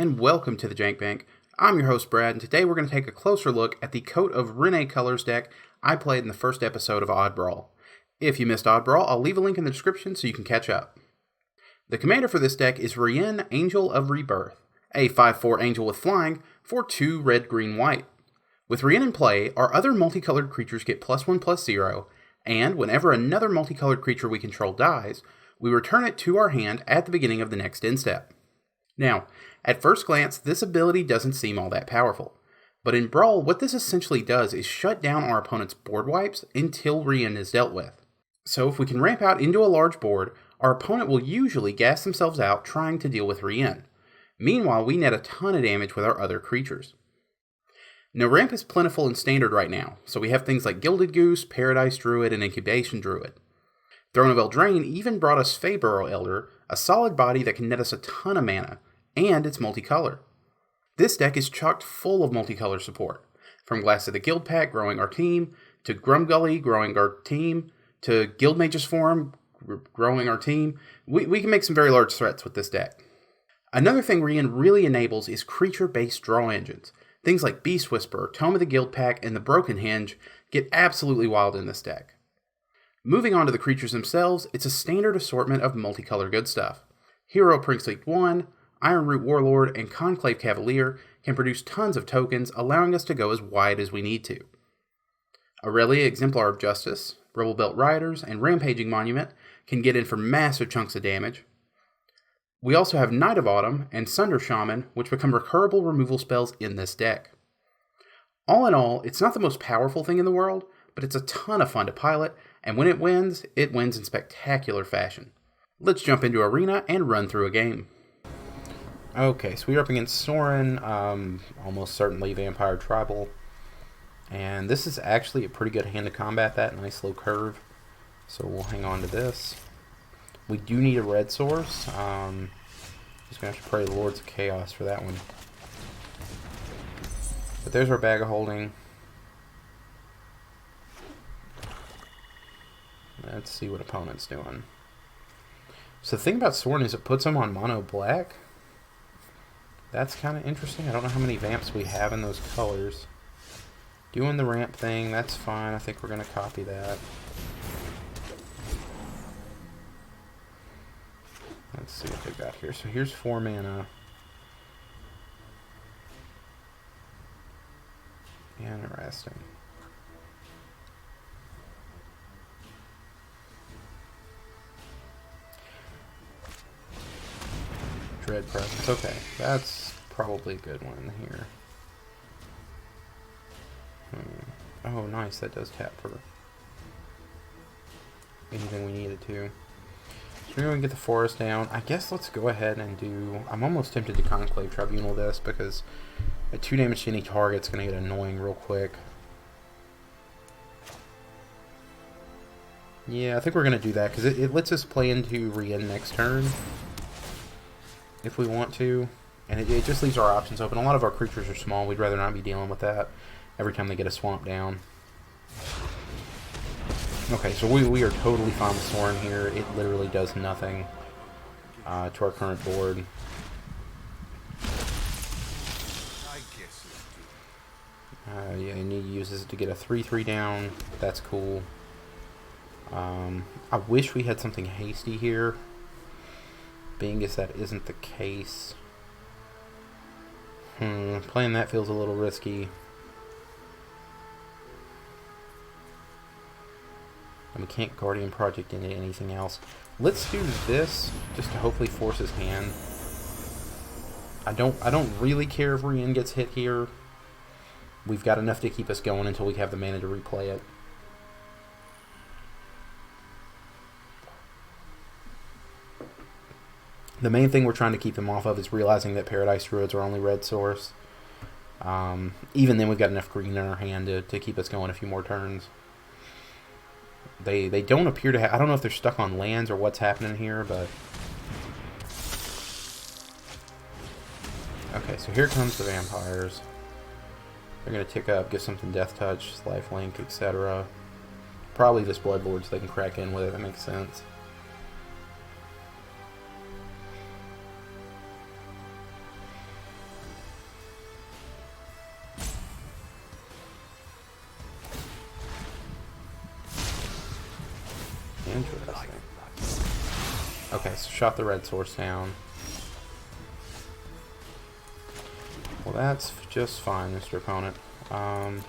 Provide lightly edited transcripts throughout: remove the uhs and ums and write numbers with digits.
and welcome to the Jank Bank. I'm your host Brad, and today we're going to take a closer look at the Coat of Rienne Colors deck I played in the first episode of Oddbrawl. If you missed Oddbrawl, I'll leave a link in the description so you can catch up. The commander for this deck is Rienne, Angel of Rebirth, a 5/4 angel with flying for 2 red-green-white. With Rienne in play, our other multicolored creatures get +1/+0, and whenever another multicolored creature we control dies, we return it to our hand at the beginning of the next end step. Now, at first glance, this ability doesn't seem all that powerful, but in Brawl, what this essentially does is shut down our opponent's board wipes until Rienne is dealt with. So if we can ramp out into a large board, our opponent will usually gas themselves out trying to deal with Rienne. Meanwhile, we net a ton of damage with our other creatures. Now, ramp is plentiful in Standard right now, so we have things like Gilded Goose, Paradise Druid, and Incubation Druid. Throne of Eldraine even brought us Feyburrow Elder, a solid body that can net us a ton of mana, and it's multicolor. This deck is chock full of multicolor support, from Glass of the Guild Pack growing our team, to Grumgully growing our team, to Guildmage's Forum growing our team. We can make some very large threats with this deck. Another thing Rienne really enables is creature-based draw engines. Things like Beast Whisperer, Tome of the Guild Pack, and the Broken Hinge get absolutely wild in this deck. Moving on to the creatures themselves, it's a standard assortment of multicolor good stuff. Hero Princely 1, Ironroot Warlord, and Conclave Cavalier can produce tons of tokens, allowing us to go as wide as we need to. Aurelia Exemplar of Justice, Rebel Belt Riders, and Rampaging Monument can get in for massive chunks of damage. We also have Knight of Autumn and Sunder Shaman, which become recurable removal spells in this deck. All in all, it's not the most powerful thing in the world, but it's a ton of fun to pilot, and when it wins in spectacular fashion. Let's jump into Arena and run through a game. Okay, so we're up against Sorin, almost certainly Vampire Tribal. And this is actually a pretty good hand to combat that. Nice low curve. So we'll hang on to this. We do need a red source. Just going to have to pray the Lords of Chaos for that one. But there's our bag of holding. Let's see what opponent's doing. So the thing about Sorin is it puts him on mono black. That's kind of interesting. I don't know how many vamps we have in those colors. Doing the ramp thing, that's fine. I think we're going to copy that. Let's see what they got here. So here's 4 mana. Interesting. Dread Presence. Okay, that's probably a good one here. Oh, nice. That does tap for anything we needed to. So we're going to get the forest down. I guess let's go ahead and do... I'm almost tempted to Conclave Tribunal this because a 2 damage to any target's going to get annoying real quick. Yeah, I think we're going to do that because it lets us play into Rienne next turn if we want to. And it just leaves our options open. A lot of our creatures are small. We'd rather not be dealing with that every time they get a swamp down. Okay, so we are totally fine with Sorin here. It literally does nothing to our current board. Yeah, and he uses it to get a 3/3 down. That's cool. I wish we had something hasty here. Being as that isn't the case. Playing that feels a little risky. And we can't Guardian Project into anything else. Let's do this just to hopefully force his hand. I don't really care if Rienne gets hit here. We've got enough to keep us going until we have the mana to replay it. The main thing we're trying to keep him off of is realizing that Paradise Druids are only red source. Even then, we've got enough green in our hand to keep us going a few more turns. They don't appear to have... I don't know if they're stuck on lands or what's happening here, but... Okay, so here comes the vampires. They're going to tick up, get something Death Touch, Lifelink, etc. Probably this Bloodlord so they can crack in with it. That makes sense. Interesting. Okay, so shot the red source down. Well, that's just fine, Mr. Opponent. So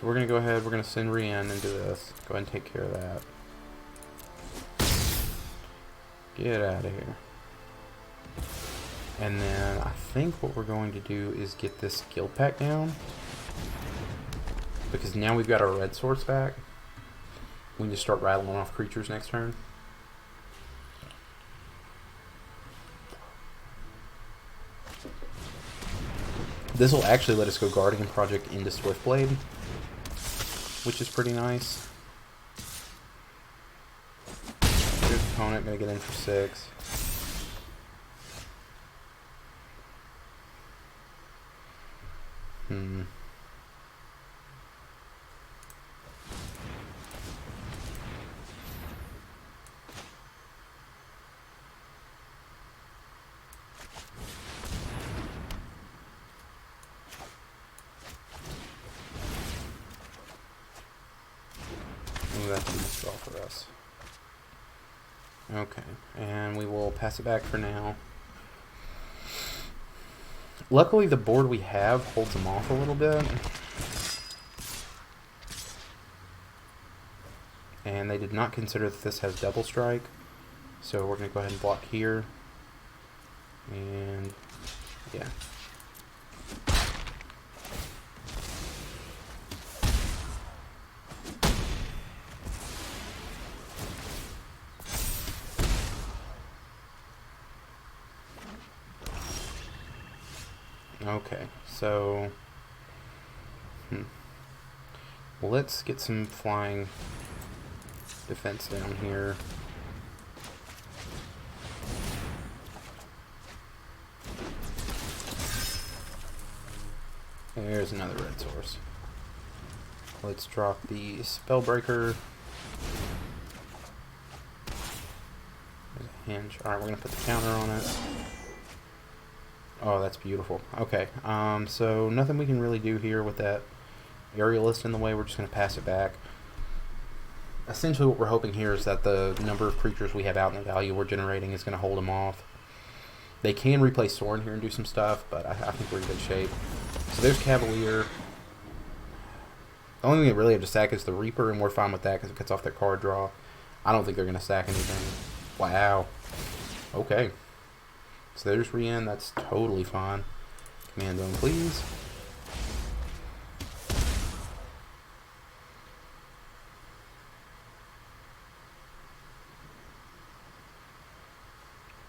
we're going to go ahead, we're going to send Rienne into this. Go ahead and take care of that. Get out of here. And then I think what we're going to do is get this guild pack down. Because now we've got our red source back. We can just start rattling off creatures next turn. This will actually let us go Guardian Project into Swiftblade, which is pretty nice. Good opponent, gonna get in for 6. Move that to install for us. Okay, and we will pass it back for now. Luckily, the board we have holds them off a little bit. And they did not consider that this has double strike. So we're going to go ahead and block here. And yeah. Okay, so well, let's get some flying defense down here. There's another red source. Let's drop the Spellbreaker. There's a hinge. Alright, we're going to put the counter on it. Oh, that's beautiful. Okay, so nothing we can really do here with that aerialist in the way. We're just going to pass it back. Essentially what we're hoping here is that the number of creatures we have out and the value we're generating is going to hold them off. They can replace Sorin here and do some stuff, but I think we're in good shape. So there's Cavalier. The only thing they really have to sack is the Reaper, and we're fine with that because it cuts off their card draw. I don't think they're going to sack anything. Wow. Okay. So there's Rienne, that's totally fine. Command zone, please.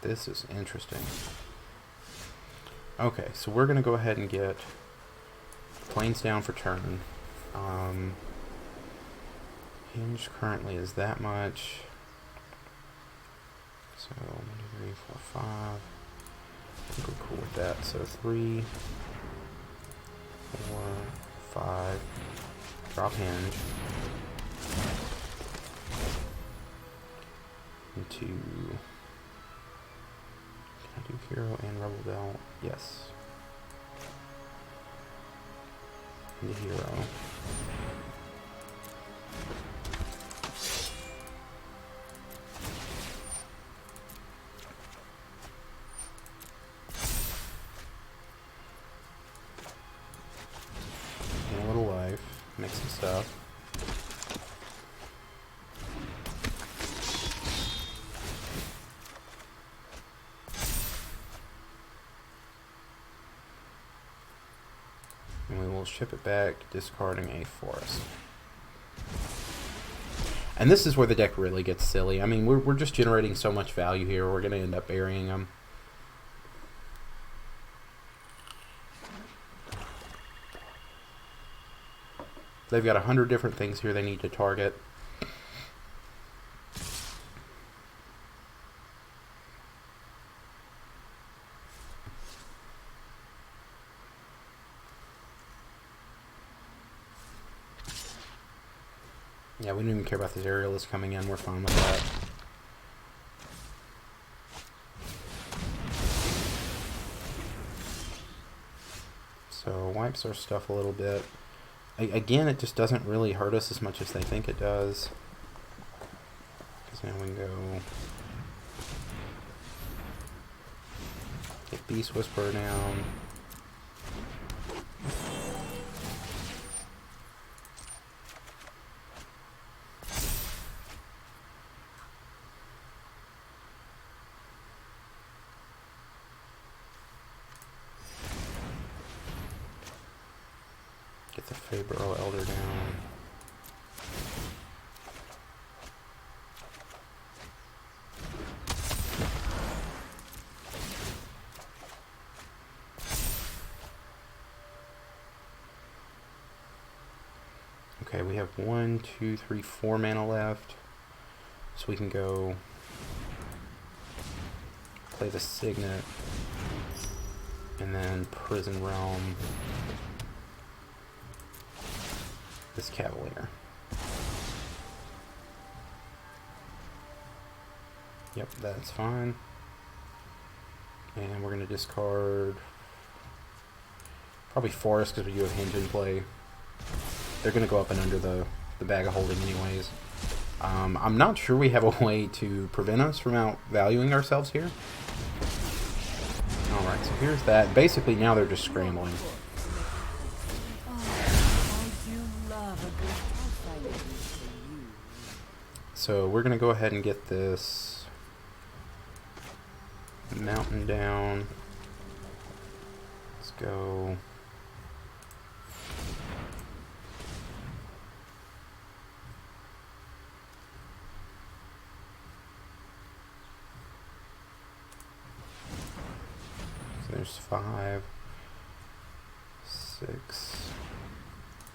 This is interesting. Okay, so we're going to go ahead and get planes down for turn. Hinge currently is that much. So 1, 2, 3, 4, 5. I think we're cool with that. So 3, 4, 5. Drop hinge. Into. Can I do hero and rebel bell? Yes. Into hero. Make some stuff. And we will ship it back, discarding a forest. And this is where the deck really gets silly. I mean, we're just generating so much value here, we're going to end up burying them. They've got 100 different things here they need to target. Yeah, we don't even care about this aerialist coming in. We're fine with that. So wipes our stuff a little bit. Again, it just doesn't really hurt us as much as they think it does. So now we can go get Beast Whisperer down. Get the Brawl Elder down. Okay, we have 1, 2, 3, 4 mana left. So we can go play the Signet and then Prison Realm this Cavalier. Yep, that's fine. And we're going to discard probably Forest because we do have Hinge in play. They're going to go up and under the bag of holding anyways. I'm not sure we have a way to prevent us from outvaluing ourselves here. Alright, so here's that. Basically now they're just scrambling. So we're going to go ahead and get this mountain down. Let's go. So there's 5, 6,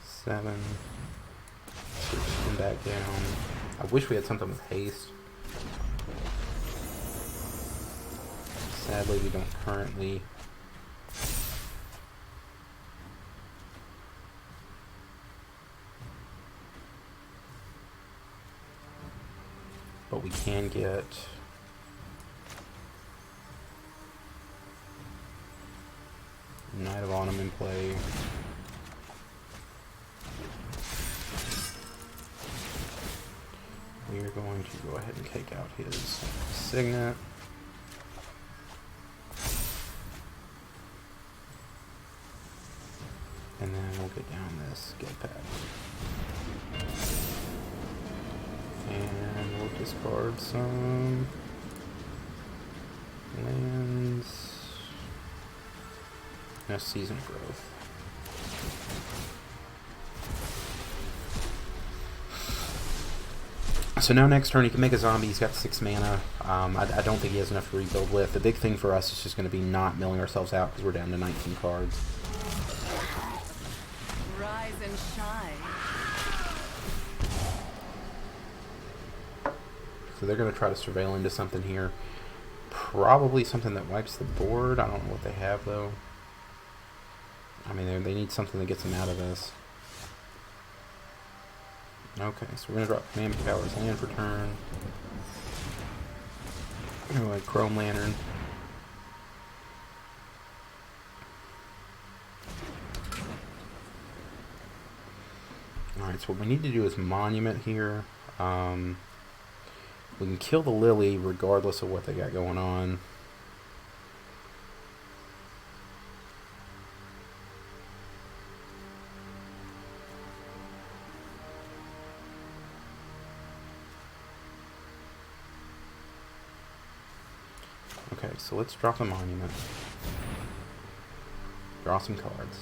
7. Switch them back down. I wish we had something with haste. Sadly, we don't currently. But we can get Knight of Autumn in play. We are going to go ahead and take out his Signet. And then we'll get down this Get Pack. And we'll discard some lands. No Season of Growth. So now next turn he can make a zombie. He's got 6 mana. I don't think he has enough to rebuild with. The big thing for us is just going to be not milling ourselves out because we're down to 19 cards. Rise and shine. So they're going to try to surveil into something here. Probably something that wipes the board. I don't know what they have though. I mean, they need something that gets them out of this. Okay, so we're going to drop Mammoth Tower's land for turn. Anyway, Chrome Lantern. Alright, so what we need to do is Monument here. We can kill the Lily regardless of what they got going on. Okay, so let's drop a Monument. Draw some cards.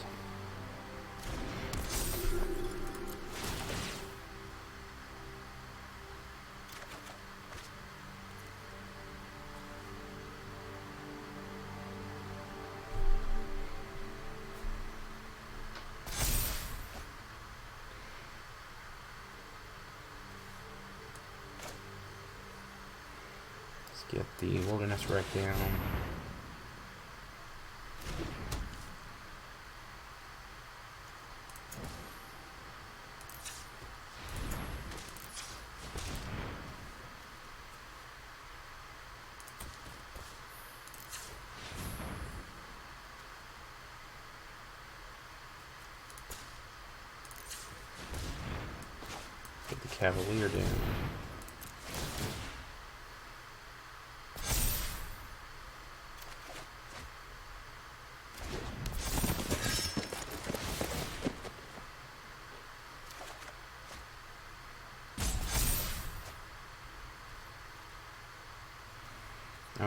Get the Wilderness Wreck down. Get the Cavalier down.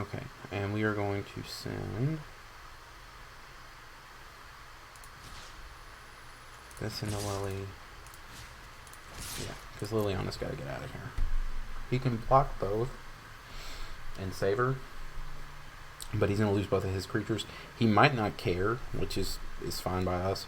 Okay, and we are going to send this into Lily. Yeah, because Liliana's got to get out of here. He can block both and save her, but he's going to lose both of his creatures. He might not care, which is fine by us.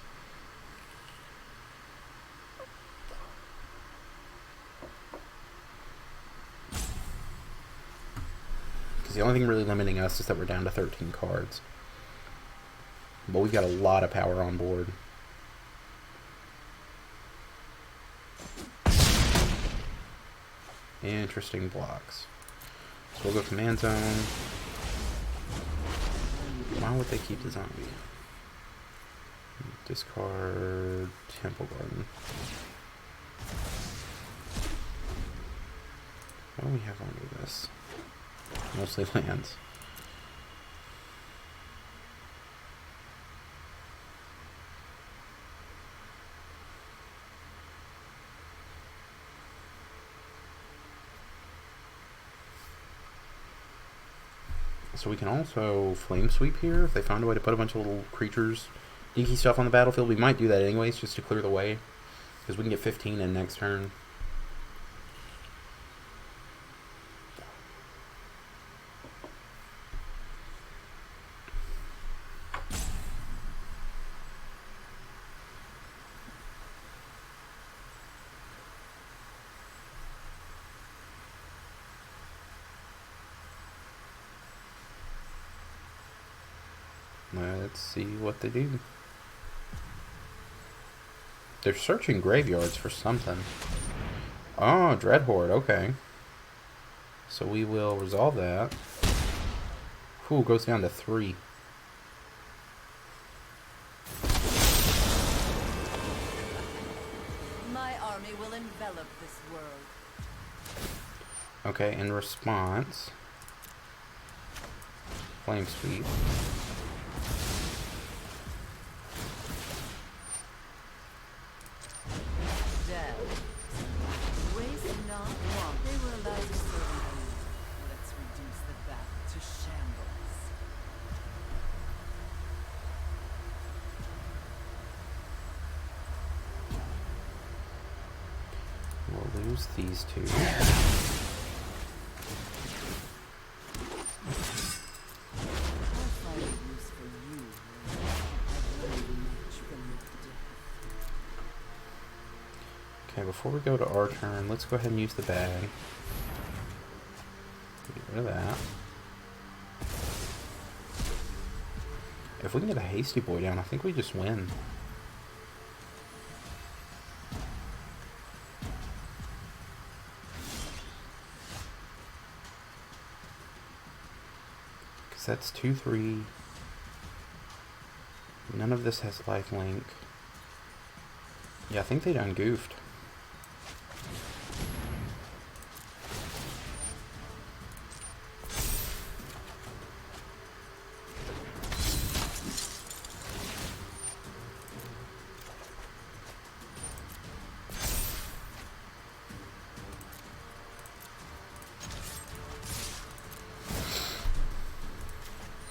Because the only thing really limiting us is that we're down to 13 cards. But we've got a lot of power on board. Interesting blocks. So we'll go Command Zone. Why would they keep the zombie? Discard Temple Garden. What do we have under this? Mostly lands. So we can also Flame Sweep here if they find a way to put a bunch of little creatures, dinky stuff on the battlefield. We might do that anyways just to clear the way, because we can get 15 in next turn. Let's see what they do. They're searching graveyards for something. Oh, Dreadhorde, okay. So we will resolve that. Ooh, goes down to 3. My army will envelop this world. Okay, in response, Flame Sweep. We'll lose these two. Okay, before we go to our turn, let's go ahead and use the bag. Get rid of that. If we can get a Hasty Boy down, I think we just win. That's 2/3. None of this has lifelink. Yeah, I think they done goofed.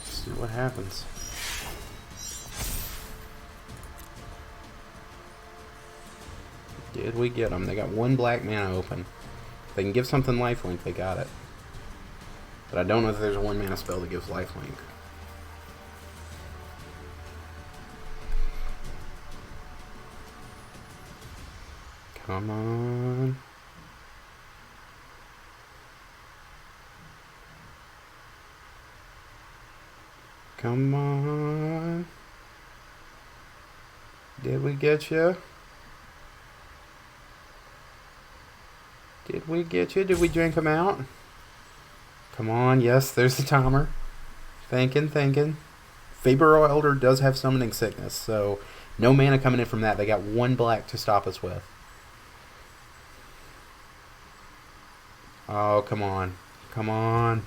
See what happens. Did we get them? They got one black mana open. If they can give something lifelink, they got it. But I don't know if there's a 1 mana spell that gives lifelink. Come on. Come on. Did we get you? Did we get you? Did we drink them out? Come on. Yes, there's the timer. Thinking. Fabro Elder does have Summoning Sickness, so no mana coming in from that. They got one black to stop us with. Oh, come on. Come on.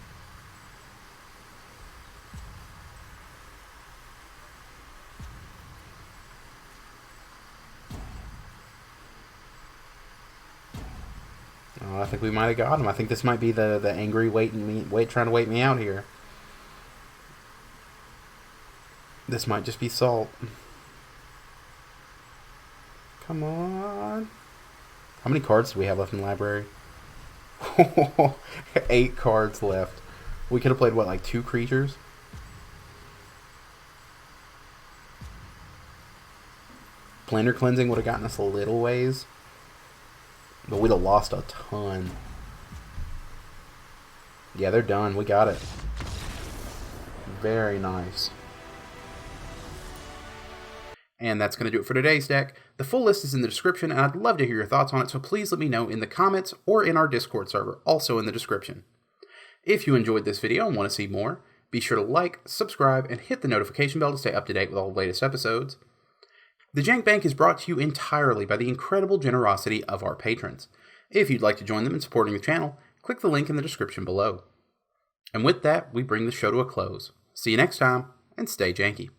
Oh, I think we might have got him. I think this might be the angry trying to wait me out here. This might just be salt. Come on. How many cards do we have left in the library? 8 cards left. We could have played, what, like 2 creatures? Planar Cleansing would have gotten us a little ways. But we'd have lost a ton. Yeah, they're done. We got it. Very nice. And that's going to do it for today's deck. The full list is in the description, and I'd love to hear your thoughts on it, so please let me know in the comments or in our Discord server, also in the description. If you enjoyed this video and want to see more, be sure to like, subscribe, and hit the notification bell to stay up to date with all the latest episodes. The Jank Bank is brought to you entirely by the incredible generosity of our patrons. If you'd like to join them in supporting the channel, click the link in the description below. And with that, we bring the show to a close. See you next time, and stay janky.